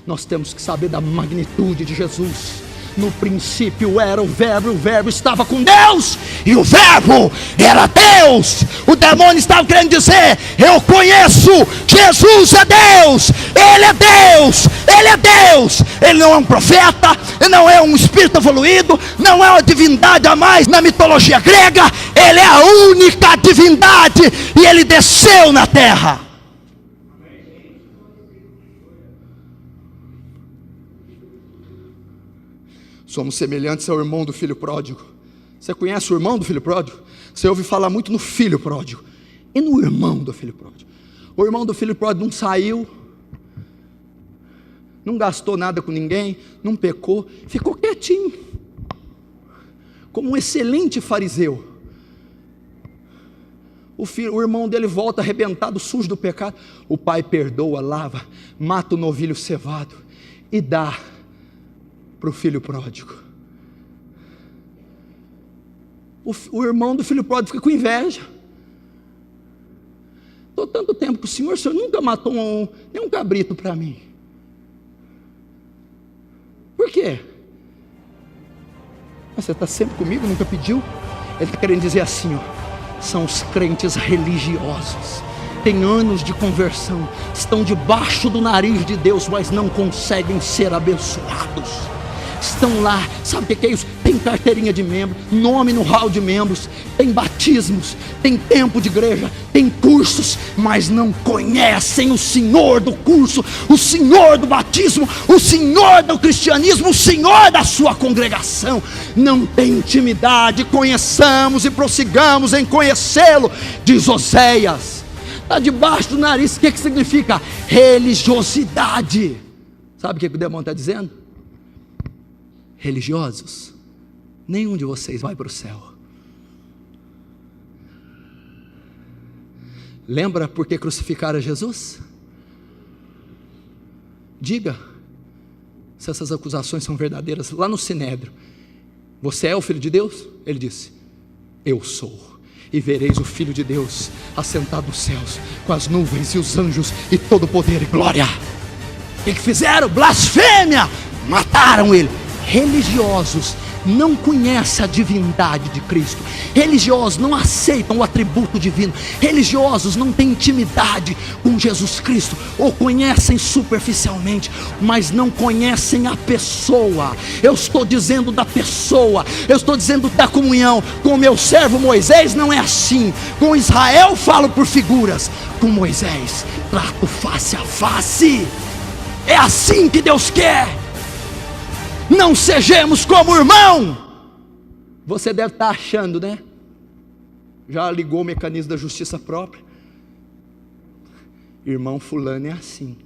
nós temos que saber da magnitude de Jesus. No princípio era o verbo estava com Deus, e o verbo era Deus. O demônio estava querendo dizer: eu conheço, Jesus é Deus, Ele é Deus, Ele é Deus. Ele não é um profeta, Ele não é um espírito evoluído, não é uma divindade a mais na mitologia grega. Ele é a única divindade, e Ele desceu na terra. Somos semelhantes ao irmão do filho pródigo. Você conhece o irmão do filho pródigo? Você ouve falar muito no filho pródigo. E no irmão do filho pródigo? O irmão do filho pródigo não saiu, não gastou nada com ninguém, não pecou, ficou quietinho, como um excelente fariseu. O irmão dele volta arrebentado, sujo do pecado. O pai perdoa, lava, mata o novilho cevado e dá para o filho pródigo. O irmão do filho pródigo fica com inveja. Estou tanto tempo com o senhor nunca matou nem um cabrito para mim. Por quê? Você está sempre comigo, nunca pediu? Ele está querendo dizer assim, ó, são os crentes religiosos, têm anos de conversão, estão debaixo do nariz de Deus, mas não conseguem ser abençoados. Estão lá, sabe o que é isso? Tem carteirinha de membro, nome no hall de membros, tem batismos, tem tempo de igreja, tem cursos, mas não conhecem o Senhor do curso, o Senhor do batismo, o Senhor do cristianismo, o Senhor da sua congregação. Não tem intimidade. Conheçamos e prossigamos em conhecê-lo, diz Oséias. está debaixo do nariz. O que significa? Religiosidade. Sabe o que o demônio está dizendo? Religiosos, nenhum de vocês vai para o céu. Lembra por que crucificaram Jesus? Diga se essas acusações são verdadeiras. Lá no Sinédrio: você é o Filho de Deus? Ele disse: eu sou. E vereis o Filho de Deus assentado nos céus, com as nuvens e os anjos e todo poder e glória. O que fizeram? Blasfêmia! Mataram ele. Religiosos não conhecem a divindade de Cristo. Religiosos não aceitam o atributo divino. Religiosos não têm intimidade com Jesus Cristo, ou conhecem superficialmente, mas não conhecem a pessoa. Eu estou dizendo da pessoa, eu estou dizendo da comunhão. Com o meu servo Moisés não é assim. Com Israel falo por figuras, com Moisés trato face a face. É assim que Deus quer. Não sejamos como irmão. Você deve estar achando, né? Já ligou o mecanismo da justiça própria. Irmão fulano é assim.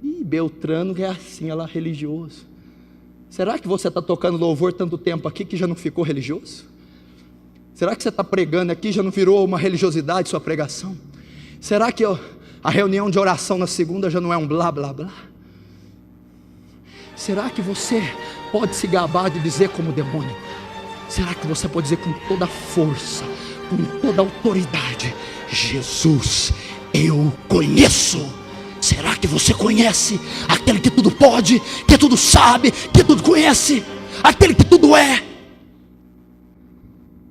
E Beltrano é assim, ela é religioso. Será que você está tocando louvor tanto tempo aqui que já não ficou religioso? Será que você está pregando aqui e já não virou uma religiosidade sua pregação? Será que a reunião de oração na segunda já não é um blá blá blá? Será que você pode se gabar de dizer como demônio? Será que você pode dizer com toda a força, com toda a autoridade: Jesus, eu conheço? Será que você conhece aquele que tudo pode, que tudo sabe, que tudo conhece, aquele que tudo é?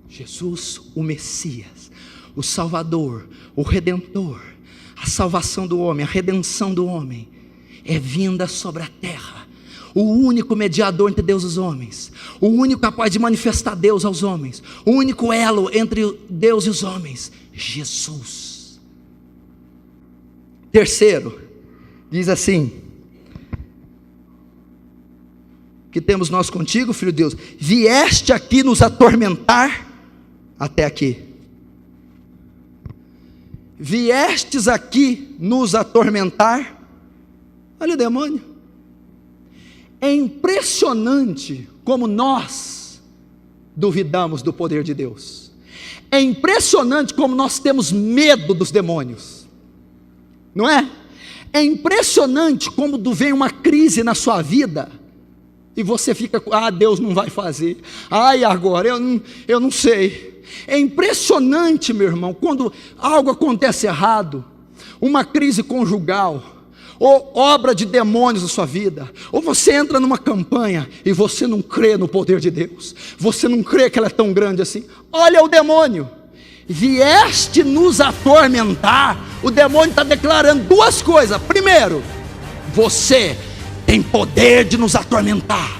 Jesus, o Messias, o Salvador, o Redentor, a salvação do homem, a redenção do homem, é vinda sobre a terra. O único mediador entre Deus e os homens, o único capaz de manifestar Deus aos homens, o único elo entre Deus e os homens, Jesus. Terceiro, diz assim: que temos nós contigo, Filho de Deus? Vieste aqui nos atormentar até aqui. Viestes aqui nos atormentar. Olha o demônio. É impressionante como nós duvidamos do poder de Deus. É impressionante como nós temos medo dos demônios, não é? É impressionante como vem uma crise na sua vida e você fica: ah, Deus não vai fazer, ai, agora eu não sei. É impressionante, meu irmão, quando algo acontece errado, uma crise conjugal, ou obra de demônios na sua vida, ou você entra numa campanha e você não crê no poder de Deus, você não crê que ela é tão grande assim. Olha o demônio: vieste nos atormentar. O demônio está declarando duas coisas. Primeiro, você tem poder de nos atormentar,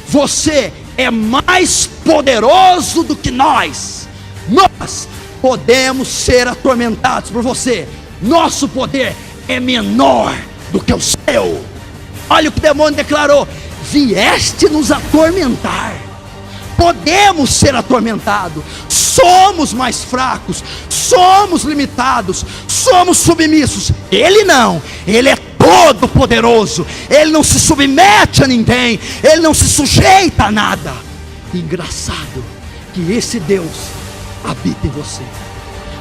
você é mais poderoso do que nós podemos ser atormentados por você. Nosso poder é menor do que o seu. Olha o que o demônio declarou: vieste nos atormentar. Podemos ser atormentados, somos mais fracos, somos limitados, somos submissos. Ele não, ele é todo poderoso, ele não se submete a ninguém, ele não se sujeita a nada. Engraçado que esse Deus habita em você,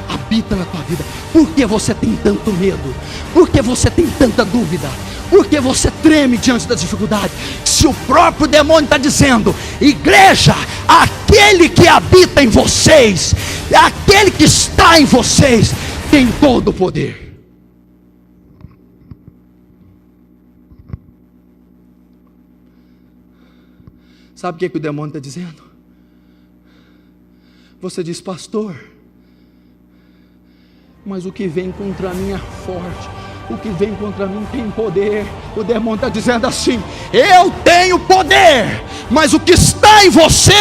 habita na tua vida. Por que você tem tanto medo? Por que você tem tanta dúvida? Por que você treme diante da dificuldade? Se o próprio demônio está dizendo: igreja, aquele que habita em vocês, aquele que está em vocês, tem todo o poder. Sabe o que o demônio está dizendo? Você diz: pastor, mas o que vem contra mim é forte, o que vem contra mim tem poder. O demônio está dizendo assim: eu tenho poder, mas o que está em você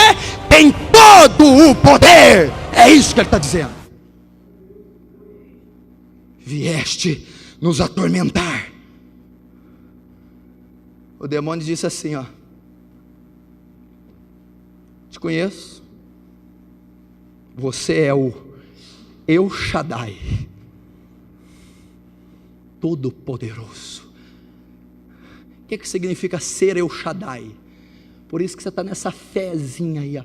tem todo o poder. É isso que ele está dizendo. Vieste nos atormentar. O demônio disse assim: ó, te conheço, você é o El Shaddai, todo-poderoso. O que significa ser El Shaddai? Por isso que você está nessa fezinha aí, ó.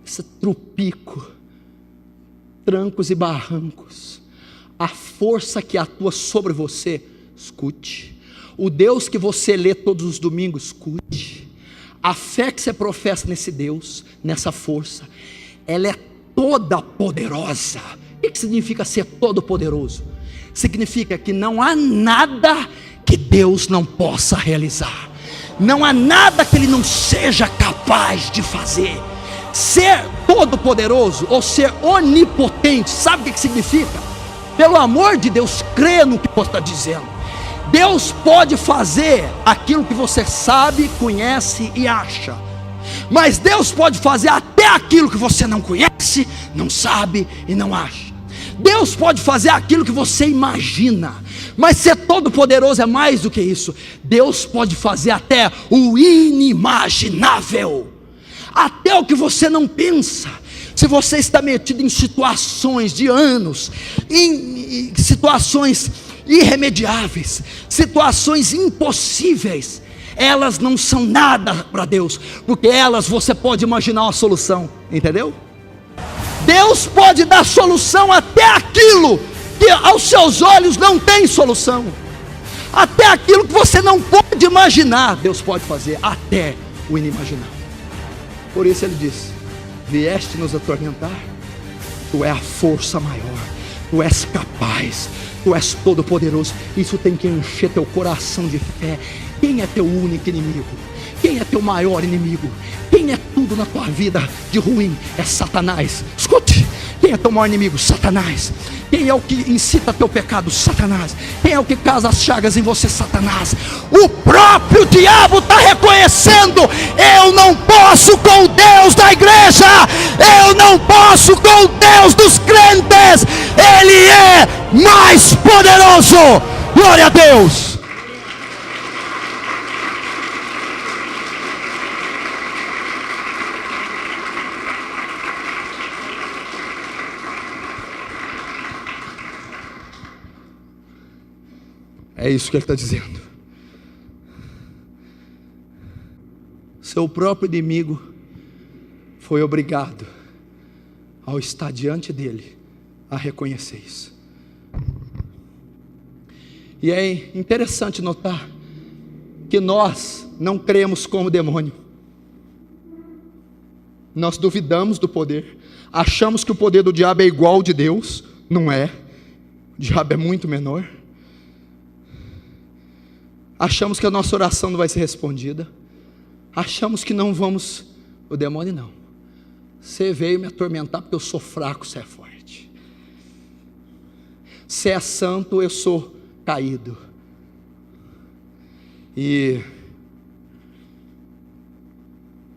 Esse trupico, trancos e barrancos. A força que atua sobre você, escute. O Deus que você lê todos os domingos, escute. A fé que você professa nesse Deus, nessa força, ela é toda poderosa. O que significa ser todo poderoso? Significa que não há nada que Deus não possa realizar. Não há nada que Ele não seja capaz de fazer. Ser todo poderoso ou ser onipotente, sabe o que significa? Pelo amor de Deus, crê no que você está dizendo. Deus pode fazer aquilo que você sabe, conhece e acha. Mas Deus pode fazer até aquilo que você não conhece, não sabe e não acha. Deus pode fazer aquilo que você imagina. Mas ser todo poderoso é mais do que isso. Deus pode fazer até o inimaginável. Até o que você não pensa. Se você está metido em situações de anos, em situações irremediáveis, situações impossíveis, elas não são nada para Deus, porque elas você pode imaginar uma solução, entendeu? Deus pode dar solução até aquilo que aos seus olhos não tem solução, até aquilo que você não pode imaginar, Deus pode fazer até o inimaginável. Por isso Ele diz: vieste nos atormentar, Tu és a força maior, Tu és capaz, Tu és todo poderoso. Isso tem que encher teu coração de fé. Quem é teu único inimigo? Quem é teu maior inimigo? Quem é tudo na tua vida de ruim? É Satanás. Escute, quem é teu maior inimigo? Satanás. Quem é o que incita teu pecado? Satanás. Quem é o que causa as chagas em você? Satanás. O próprio diabo está reconhecendo: eu não posso com o Deus da igreja, eu não posso com o Deus dos crentes, Ele é mais poderoso. Glória a Deus. É isso que Ele está dizendo. Seu próprio inimigo foi obrigado, ao estar diante dele, a reconhecer isso. E é interessante notar que nós não cremos como demônio. Nós duvidamos do poder. Achamos que o poder do diabo é igual ao de Deus. Não é. O diabo é muito menor. Achamos que a nossa oração não vai ser respondida. Achamos que não vamos. O demônio não. Você veio me atormentar porque eu sou fraco, você é forte. Você é santo, eu sou caído. E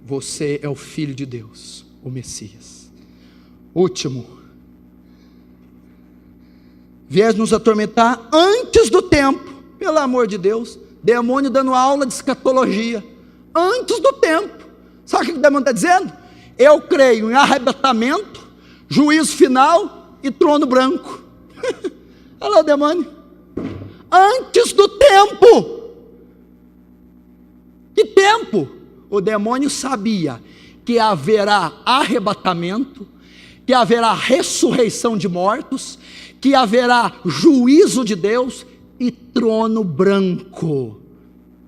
você é o Filho de Deus, o Messias. Último. Viés nos atormentar antes do tempo. Pelo amor de Deus. Demônio dando aula de escatologia antes do tempo. Sabe o que o demônio está dizendo? Eu creio em arrebatamento, juízo final e trono branco. Olha lá o demônio. Antes do tempo. Que tempo? O demônio sabia que haverá arrebatamento, que haverá ressurreição de mortos, que haverá juízo de Deus e trono branco,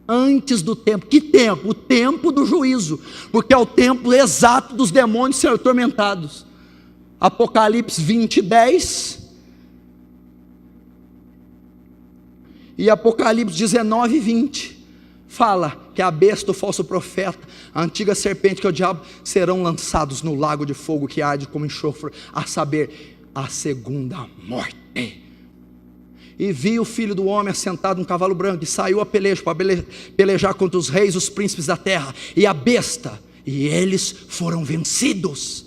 antes do tempo. Que tempo? O tempo do juízo, porque é o tempo exato dos demônios serem atormentados. Apocalipse 20:10 e Apocalipse 19:20 fala que a besta, o falso profeta, a antiga serpente, que é o diabo, serão lançados no lago de fogo que arde como enxofre, a saber, a segunda morte. E vi o Filho do Homem assentado num cavalo branco, e saiu a peleja para pelejar contra os reis, os príncipes da terra, e a besta, e eles foram vencidos.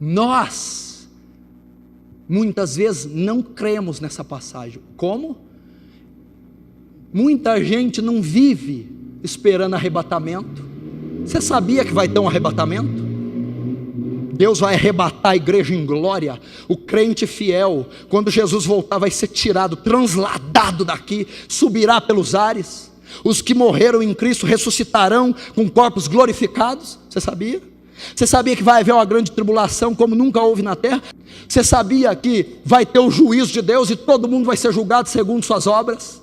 Nós, muitas vezes, não cremos nessa passagem. Como? Muita gente não vive esperando arrebatamento. Você sabia que vai ter um arrebatamento? Deus vai arrebatar a igreja em glória. O crente fiel, quando Jesus voltar, vai ser tirado, transladado daqui, subirá pelos ares. Os que morreram em Cristo ressuscitarão com corpos glorificados. Você sabia? Você sabia que vai haver uma grande tribulação como nunca houve na terra? Você sabia que vai ter o juízo de Deus e todo mundo vai ser julgado segundo suas obras?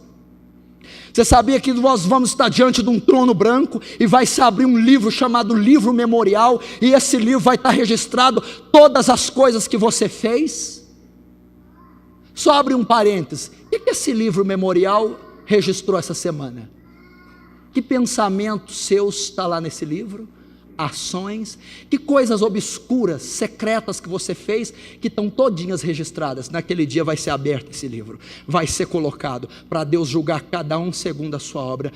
Você sabia que nós vamos estar diante de um trono branco e vai se abrir um livro chamado Livro Memorial, e esse livro vai estar registrado todas as coisas que você fez? Só abre um parênteses: o que esse livro memorial registrou essa semana? Que pensamentos seus está lá nesse livro? Ações, que coisas obscuras, secretas que você fez, que estão todinhas registradas. Naquele dia vai ser aberto esse livro, vai ser colocado para Deus julgar cada um segundo a sua obra.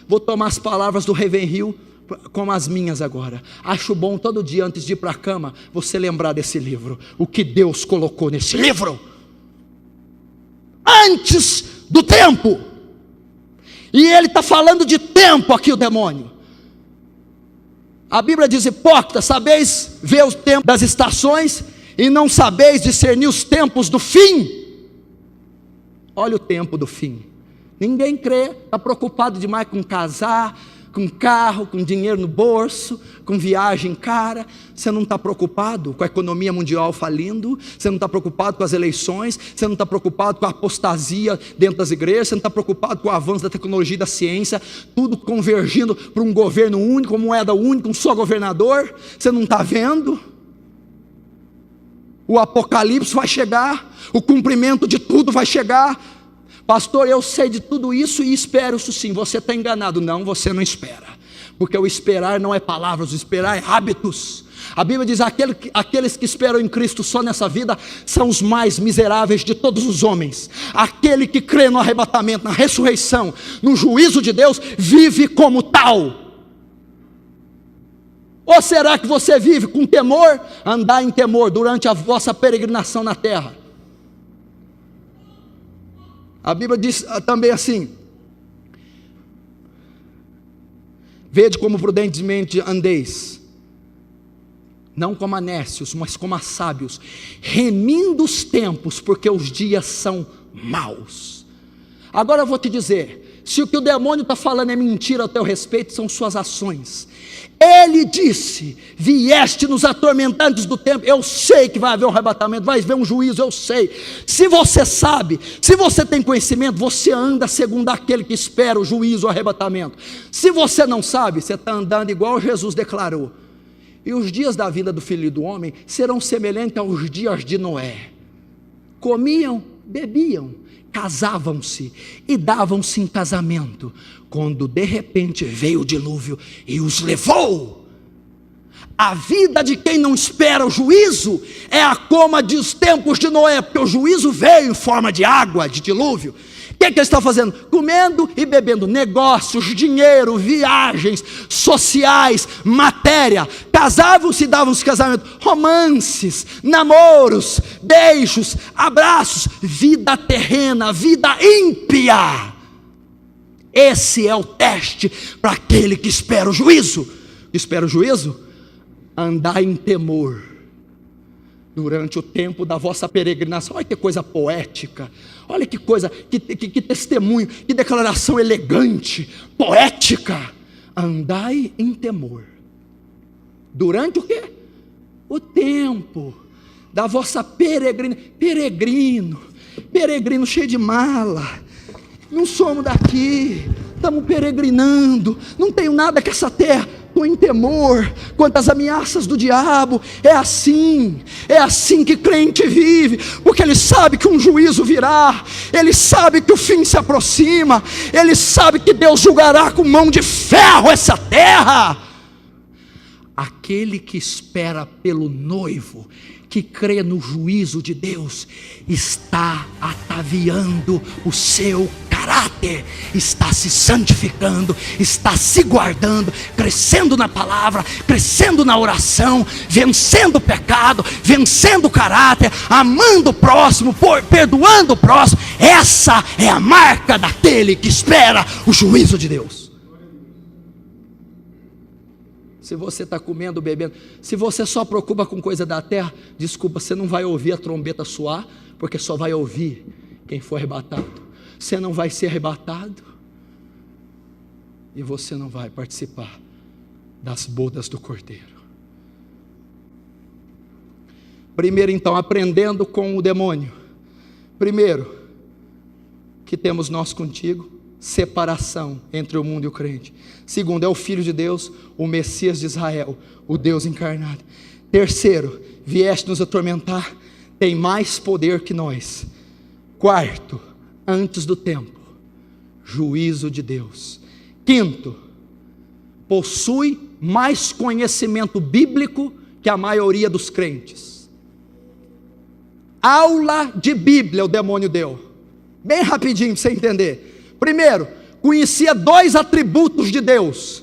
Vou tomar as palavras do Ravenhill como as minhas agora. Acho bom todo dia antes de ir para a cama você lembrar desse livro, o que Deus colocou nesse livro antes do tempo. E ele está falando de tempo aqui, o demônio. A Bíblia diz: hipócritas, sabeis ver o tempo das estações e não sabeis discernir os tempos do fim. Olha o tempo do fim. Ninguém crê, está preocupado demais com casar, com carro, com dinheiro no bolso, com viagem cara. Você não está preocupado com a economia mundial falindo, você não está preocupado com as eleições, você não está preocupado com a apostasia dentro das igrejas, você não está preocupado com o avanço da tecnologia e da ciência, tudo convergindo para um governo único, uma moeda única, um só governador. Você não está vendo? O apocalipse vai chegar, o cumprimento de tudo vai chegar. Pastor, eu sei de tudo isso e espero isso sim. Você está enganado. Não, você não espera, porque o esperar não é palavras, o esperar é hábitos. A Bíblia diz: aqueles que esperam em Cristo só nessa vida são os mais miseráveis de todos os homens. Aquele que crê no arrebatamento, na ressurreição, no juízo de Deus, vive como tal. Ou será que você vive com temor? Andar em temor durante a vossa peregrinação na terra. A Bíblia diz também assim: vede como prudentemente andeis, não como a nécios, mas como a sábios, remindo os tempos, porque os dias são maus. Agora eu vou te dizer, se o que o demônio está falando é mentira a teu respeito, são suas ações. Ele disse: vieste nos atormentantes do tempo. Eu sei que vai haver um arrebatamento, vai haver um juízo, eu sei. Se você sabe, se você tem conhecimento, você anda segundo aquele que espera o juízo, o arrebatamento. Se você não sabe, você está andando igual Jesus declarou: e os dias da vinda do Filho do Homem serão semelhantes aos dias de Noé. Comiam, bebiam, casavam-se e davam-se em casamento, quando de repente veio o dilúvio e os levou. A vida de quem não espera o juízo é a coma dos tempos de Noé, porque o juízo veio em forma de água, de dilúvio. O que eles estão fazendo? Comendo e bebendo, negócios, dinheiro, viagens, sociais, matéria. Casavam-se e davam-se casamento, romances, namoros, beijos, abraços, vida terrena, vida ímpia. Esse é o teste para aquele que espera o juízo. Espera o juízo? Andar em temor durante o tempo da vossa peregrinação. Olha que coisa poética, olha que coisa, que testemunho, que declaração elegante, poética. Andai em temor durante o quê? O tempo da vossa peregrino cheio de mala. Não somos daqui, estamos peregrinando, não tenho nada com essa terra, estou em temor quanto às ameaças do diabo. É assim que crente vive, porque ele sabe que um juízo virá, ele sabe que o fim se aproxima, ele sabe que Deus julgará com mão de ferro essa terra. Aquele que espera pelo noivo, que crê no juízo de Deus, está ataviando o seu caráter, está se santificando, está se guardando, crescendo na palavra, crescendo na oração, vencendo o pecado, vencendo o caráter, amando o próximo, perdoando o próximo. Essa é a marca daquele que espera o juízo de Deus. Se você está comendo, bebendo, se você só preocupa com coisa da terra, desculpa, você não vai ouvir a trombeta soar, porque só vai ouvir quem for arrebatado. Você não vai ser arrebatado, e você não vai participar das bodas do Cordeiro. Primeiro, então, aprendendo com o demônio. Primeiro, que temos nós contigo, separação entre o mundo e o crente. Segundo, é o Filho de Deus, o Messias de Israel, o Deus encarnado. Terceiro, vieste nos atormentar, tem mais poder que nós. Quarto, antes do tempo, juízo de Deus. Quinto, possui mais conhecimento bíblico que a maioria dos crentes. Aula de Bíblia o demônio deu, bem rapidinho para você entender. Primeiro, conhecia 2 atributos de Deus.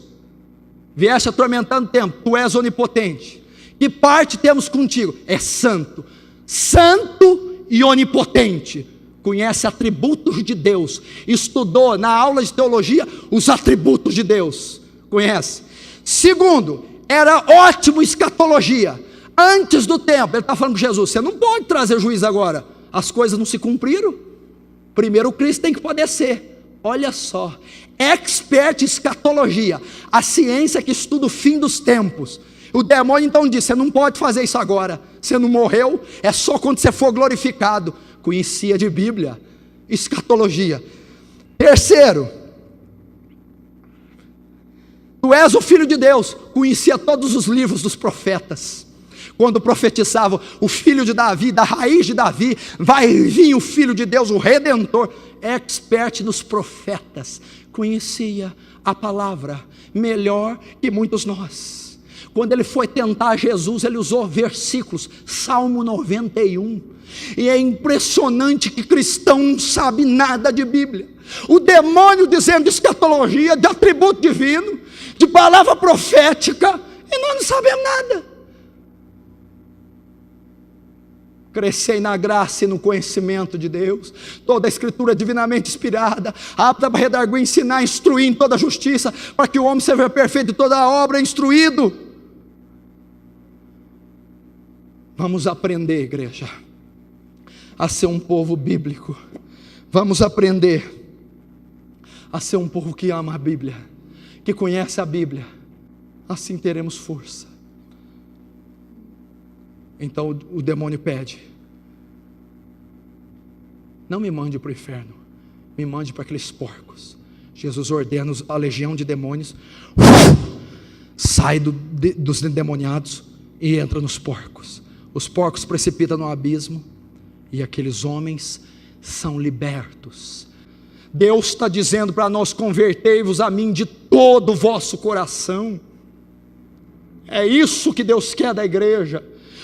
Vieste atormentando o tempo, tu és onipotente. Que parte temos contigo? É santo. Santo e onipotente. Conhece atributos de Deus. Estudou na aula de teologia os atributos de Deus. Conhece. Segundo, era ótimo em escatologia. Antes do tempo, ele está falando com Jesus, você não pode trazer juízo agora. As coisas não se cumpriram. Primeiro o Cristo tem que padecer. Olha só, expert em escatologia, a ciência que estuda o fim dos tempos. O demônio então disse, você não pode fazer isso agora, você não morreu, é só quando você for glorificado. Conhecia de Bíblia, escatologia. Terceiro, tu és o Filho de Deus, conhecia todos os livros dos profetas. Quando profetizavam, o filho de Davi, da raiz de Davi, vai vir o Filho de Deus, o Redentor. Expert nos profetas, conhecia a palavra melhor que muitos nós. Quando ele foi tentar Jesus, ele usou versículos, Salmo 91, e é impressionante que cristão não sabe nada de Bíblia. O demônio dizendo de escatologia, de atributo divino, de palavra profética, e nós não sabemos nada. Crescei na graça e no conhecimento de Deus. Toda a escritura divinamente inspirada, apta para redarguir, ensinar, instruir em toda a justiça, para que o homem seja perfeito e toda a obra instruído. Vamos aprender, igreja, a ser um povo bíblico. Vamos aprender a ser um povo que ama a Bíblia, que conhece a Bíblia. Assim teremos força. Então o demônio pede, não me mande para o inferno, me mande para aqueles porcos. Jesus ordena a legião de demônios, sai dos endemoniados e entra nos porcos. Os porcos precipitam no abismo e aqueles homens são libertos. Deus está dizendo para nós, convertei-vos a mim de todo o vosso coração. É isso que Deus quer da igreja.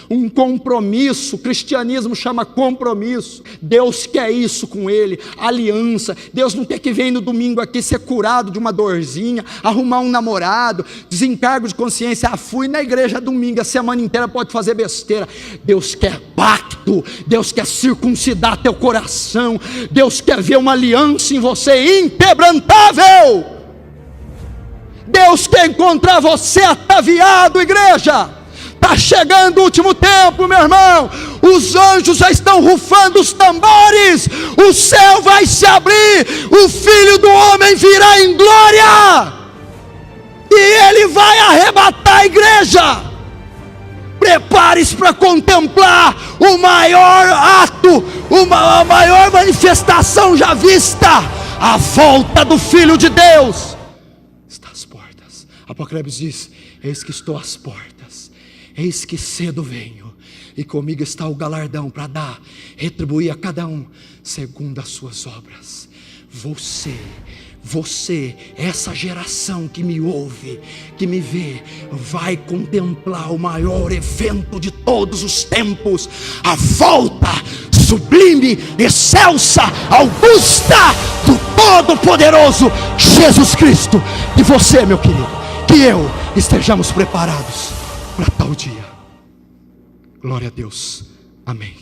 Um compromisso, o cristianismo chama compromisso. Deus quer isso com ele, aliança. Deus não quer que venha no domingo aqui ser curado de uma dorzinha, arrumar um namorado, desencargo de consciência. Fui na igreja domingo, a semana inteira pode fazer besteira. Deus quer pacto, Deus quer circuncidar teu coração, Deus quer ver uma aliança em você inquebrantável. Deus quer encontrar você ataviado, igreja. Está chegando o último tempo, meu irmão. Os anjos já estão rufando os tambores. O céu vai se abrir. O Filho do Homem virá em glória. E Ele vai arrebatar a igreja. Prepare-se para contemplar o maior ato, a maior manifestação já vista. A volta do Filho de Deus. Está às portas. Apocalipse diz, eis que estou às portas. Eis que cedo venho, e comigo está o galardão para dar, retribuir a cada um, segundo as suas obras. Você, essa geração que me ouve, que me vê, vai contemplar o maior evento de todos os tempos, a volta sublime, excelsa, augusta, do Todo-Poderoso Jesus Cristo. E você, meu querido, que eu estejamos preparados para tal dia. Glória a Deus. Amém.